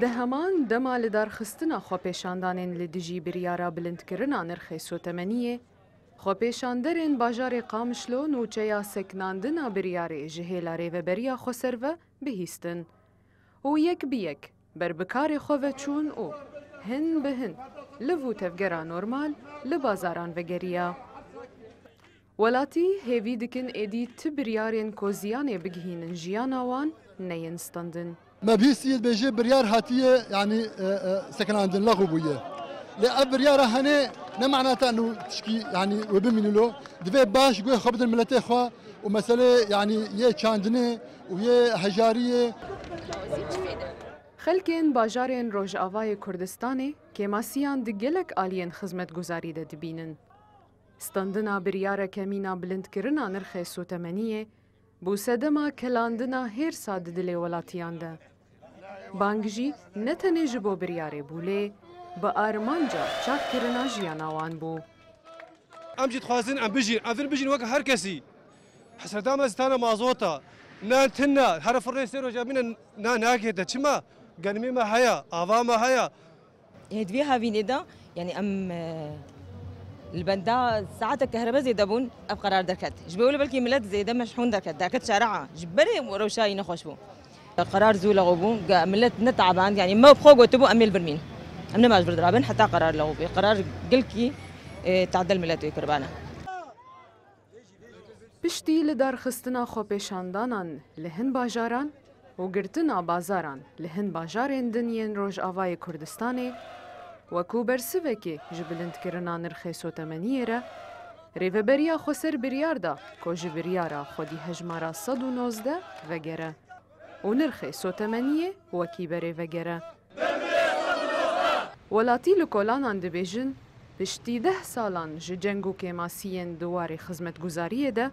دهمان دما لدارخستنا خۆپێشاندانên li dijî biryara bilindkirina nirxê sotemeniyê, xwepêşanderên bajarê Qamişlo nûçeya seknandina biryarê ji hêla rêveberiya Xweser ve bihîstin û yek bi yek berbikarê xwe veçûn û hin bi hin li vû tevgera normal li bazaran vegeriya. Welatî hêvî dikin êdî ti biryarên ku ziyanê bigihînin jiyana wan neyên standin. ما بيسيد بيجي بريار هاتية يعني سكن لغو بويه لا بريارة هنا نمعناتها انه تشكي يعني وبمن له دفي باش قوي خبز الملتي خوا ومسألة يعني يه چاندنه ويه هجارية. خلکên bajarên Rojavayê Kurdistanê kêmasiyan di gelek aliyên xizmetguzarî de dibînin. Standina biryara kemîna bilindkirina nirxê sotemeniyê bû sedema kelandina hêrsa di dilê welatiyan de. Bang jî ne tenê ji bo biryarê bû lê bi armanca çakkirina jiyana wan bû. Em jî dixwazin em bijîn, em din bijîn wek her kesî. Hesreta me stana mazota, nan tinna, her firê sê roja bîne nan nakête. Çima? Genimê me heye, ava me heye. هدوي هافين إذا يعني أم البندا ساعات الكهرباء زي دبون أب قرار دركت جبوا بالكي ملت زي دم مشحون دركت شارعة جبري وروشاي نخشبو قرار زول لغوبو ملت نتعبان يعني ما بخوق وتبو أميل برمين أمنا ما أجبر درابن حتى قرار لغوبي قرار قلكي تعدل ملت ويكربانا Piştî li darxistina xwepêşandanan li hin bajaran û girtina bazaran li hin bajarên din yên Rojavayê Kurdistanê wekû bersivekê ji bilindkirina nirxê sotemeniyê re, rêveberiya Xweser biryar da ku ji biryara xwedî hejmara 119 vegere û nirxê sotemeniyê wekî berê vegere. Welatî li kolanan dibêjin piştî 10 salan ji ceng û kêmasiyên duwarê xizmetguzariyê de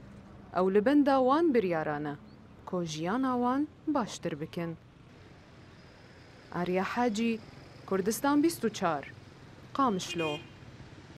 ew li benda wan biryaran e ku jiyana wan baştir bikin. Arya Hacî, Kurdistan 24, Qamişlo.